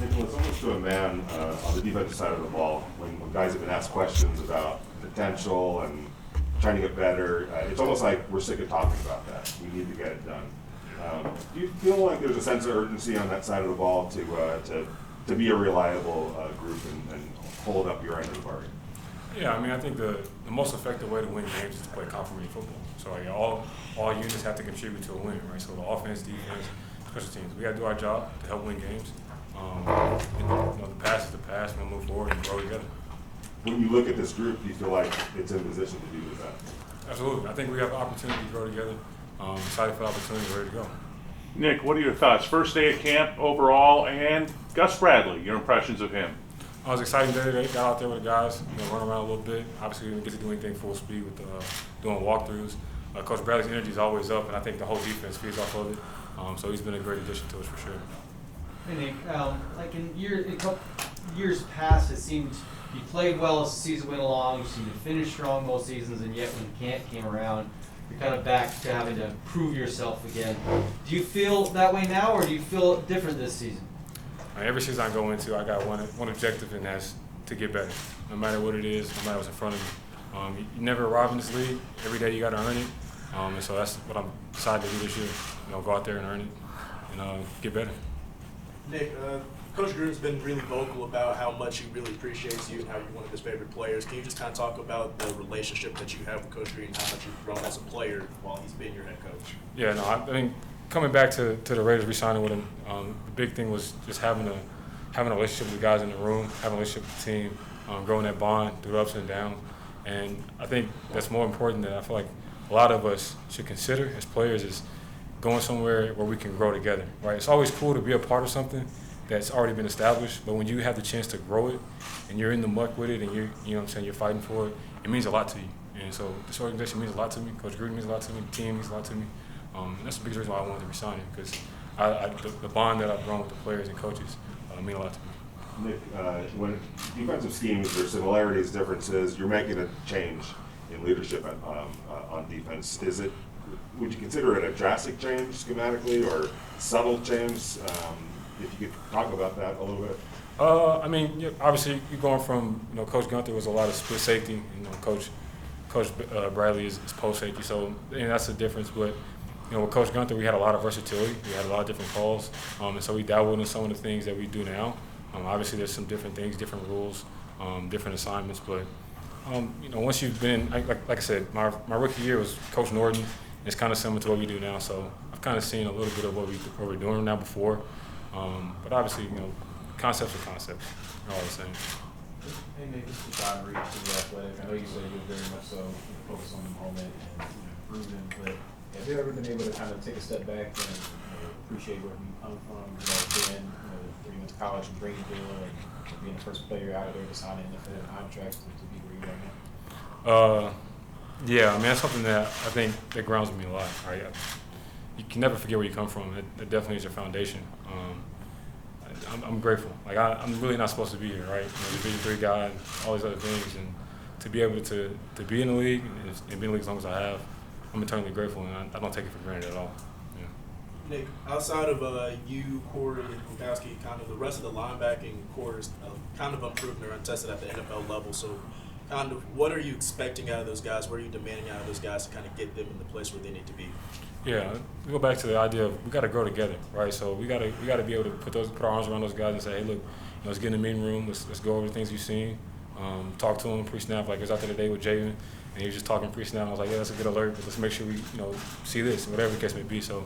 Nicholas, almost to a man on the defensive side of the ball, when guys have been asked questions about potential and trying to get better, it's almost like we're sick of talking about that. We need to get it done. Do you feel like there's a sense of urgency on that side of the ball to be a reliable group and hold up your end of the bargain? Yeah, I mean, I think the most effective way to win games is to play complementary football. So like, all units have to contribute to a win, right? So the offense, defense, special teams. We got to do our job to help win games. The past is the past. We're gonna move forward and grow together. When you look at this group, do you feel like it's in position to do that? Absolutely. I think we have an opportunity to grow together. Excited for the opportunity, ready to go. Nick, what are your thoughts? First day at camp overall, and Gus Bradley, your impressions of him? I was excited today. Got out there with the guys, run around a little bit. Obviously, we didn't get to do anything full speed with doing walkthroughs. Coach Bradley's energy is always up, and I think the whole defense feeds off of it. So he's been a great addition to us for sure. Hey Nick, like in a couple years past, it seemed you played well as the season went along. You seemed to finish strong most seasons, and yet when camp came around, you're kind of back to having to prove yourself again. Do you feel that way now, or do you feel different this season? Every season I go into, I got one objective, and that's to get better. No matter what it is, no matter what's in front of me. You never arrive in this league. Every day you got to earn it. And so that's what I'm decided to do this year. Go out there and earn it and get better. Nick, Coach Gruden's been really vocal about how much he really appreciates you and how you're one of his favorite players. Can you just kind of talk about the relationship that you have with Coach Gruden and how much you've grown as a player while he's been your head coach? Yeah, no, I mean, coming back to the Raiders, re-signing with him, the big thing was just having a relationship with the guys in the room, having a relationship with the team, growing that bond through the ups and downs. And I think that's more important than I feel like a lot of us should consider as players is going somewhere where we can grow together, right? It's always cool to be a part of something that's already been established, but when you have the chance to grow it and you're in the muck with it and you're fighting for it, it means a lot to you. And so this organization means a lot to me. Coach Gruden means a lot to me. The team means a lot to me. And that's the biggest reason why I wanted to resign him, because the bond that I've grown with the players and coaches mean a lot to me. Nick, when defensive schemes, there's similarities, differences. You're making a change in leadership on defense. Would you consider it a drastic change schematically or subtle change? If you could talk about that a little bit. I mean, obviously you're going from Coach Gunther was a lot of split safety. Coach Bradley is post safety, so that's the difference. But with Coach Gunther, we had a lot of versatility. We had a lot of different calls, and so we dabbled in some of the things that we do now. Obviously, there's some different things, different rules, different assignments. But once you've been, like I said, my rookie year was Coach Norton. It's kind of similar to what we do now. So I've kind of seen a little bit of what we're doing now before. But obviously, concepts are concepts. They're all the same. Hey, Nick, this is John Reed, the Athletic. I know you said you're very much so focused on the moment and improving, but have you ever been able to kind of take a step back and appreciate where you come from, being, where you went to college in Greenville and being the first player out of there to sign an NFL contract to be where you are now? Yeah, I mean, that's something that I think that grounds me a lot, right? You can never forget where you come from. It definitely is your foundation. I'm grateful. Like, I'm really not supposed to be here, right? Division III guy and all these other things. And to be able to be in the league and be in the league as long as I have, I'm eternally grateful, and I don't take it for granted at all. Yeah. Nick, outside of you, Corey, and Gronkowski, kind of the rest of the linebacking core is kind of unproven or untested at the NFL level. So kind of what are you expecting out of those guys? What are you demanding out of those guys to kind of get them in the place where they need to be? Yeah, we go back to the idea of we got to grow together, right? So we got to be able to put our arms around those guys and say, hey, look, let's get in the meeting room. Let's go over the things you've seen. Talk to them pre-snap. Like I was out there today with Javen, and he was just talking pre-snap. I was like, yeah, that's a good alert. But let's make sure we see this, whatever the case may be. So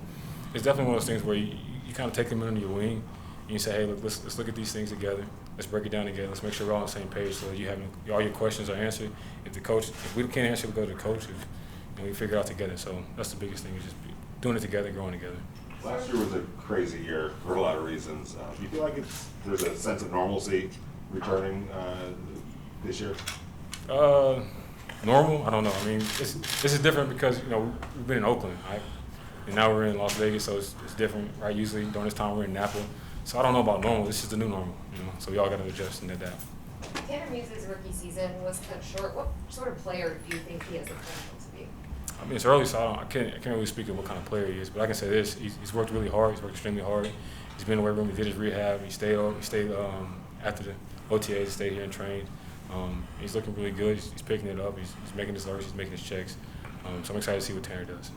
it's definitely one of those things where you kind of take them under your wing and you say, hey, look, let's look at these things together. Let's break it down together. Let's make sure we're all on the same page so that all your questions are answered. If we can't answer, we go to the coach. We figure it out together. So that's the biggest thing, is just doing it together, growing together. Last year was a crazy year for a lot of reasons. Do you feel like there's a sense of normalcy returning this year? Normal? I don't know. I mean, this is different because we've been in Oakland, right? And now we're in Las Vegas, so it's different, right? Usually during this time we're in Napa, so I don't know about normal. This is the new normal, So we all got to adjust and adapt. Tanner Muse's rookie season was cut short. What sort of player do you think he has the potential to be? I mean, it's early, so I can't really speak of what kind of player he is. But I can say this: he's worked really hard. He's worked extremely hard. He's He's been in the weight room. He did his rehab. He stayed after the OTAs. He stayed here and trained. He's looking really good. He's picking it up. He's making his alerts. He's making his checks. So I'm excited to see what Tanner does.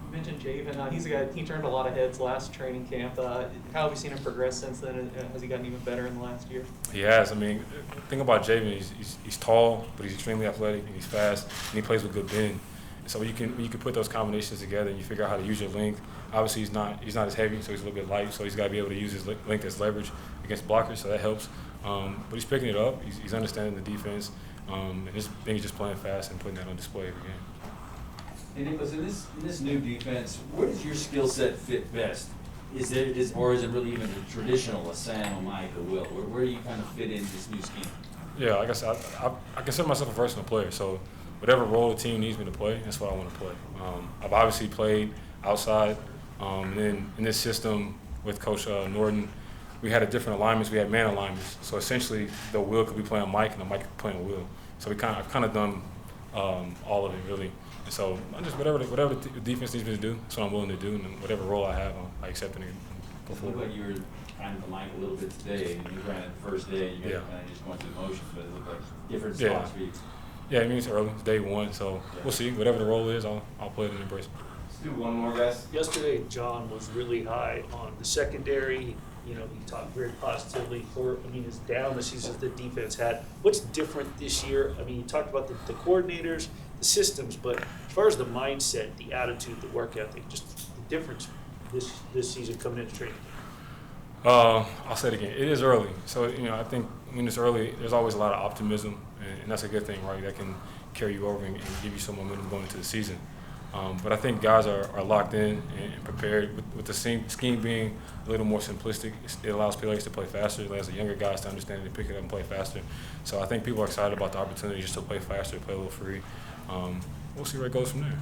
You mentioned Javen. He's a guy. He turned a lot of heads last training camp. How have you seen him progress since then? Has he gotten even better in the last year? He has. I mean, the thing about Javen, he's tall, but he's extremely athletic and he's fast, and he plays with good bend. And so you can put those combinations together and you figure out how to use your length. Obviously, he's not as heavy, so he's a little bit light. So he's got to be able to use his length as leverage against blockers. So that helps. But he's picking it up. He's understanding the defense, and he's just playing fast and putting that on display every game. And Nicholas, in this new defense, where does your skill set fit best? Or is it really even the traditional, a Sam, a Mike, a Will? Where do you kind of fit in this new scheme? Yeah, like I said, I consider myself a versatile player. So whatever role the team needs me to play, that's what I want to play. I've obviously played outside. And then in this system with Coach Norton, we had different alignments. We had man alignments. So essentially, the Will could be playing Mike and the Mike could be playing Will. So I've kind of done all of it really. And so I just whatever the defense needs me to do, that's what I'm willing to do, and whatever role I have, I accept it and go It looked forward. like you were kind of the Mike a little bit today. You ran it the first day, you guys Yeah. kind of just went through the motions, but it looked like different Yeah. spots for you. Yeah, I mean it's early, it's day one, so we'll see. Whatever the role is, I'll play it and embrace it. Let's do one more, guys. Yesterday, John was really high on the secondary. You know, he talked very positively as down the seasons the defense had. What's different this year? I mean, you talked about the coordinators, the systems, but as far as the mindset, the attitude, the work ethic, just the difference this season coming into training. I'll say it again. It is early, so I think when it's early, there's always a lot of optimism, and that's a good thing, right? That can carry you over and give you some momentum going into the season. But I think guys are locked in and prepared. With the scheme being a little more simplistic, it allows players to play faster. It allows the younger guys to understand it, to pick it up and play faster. So I think people are excited about the opportunity just to play faster, play a little free. We'll see where it goes from there.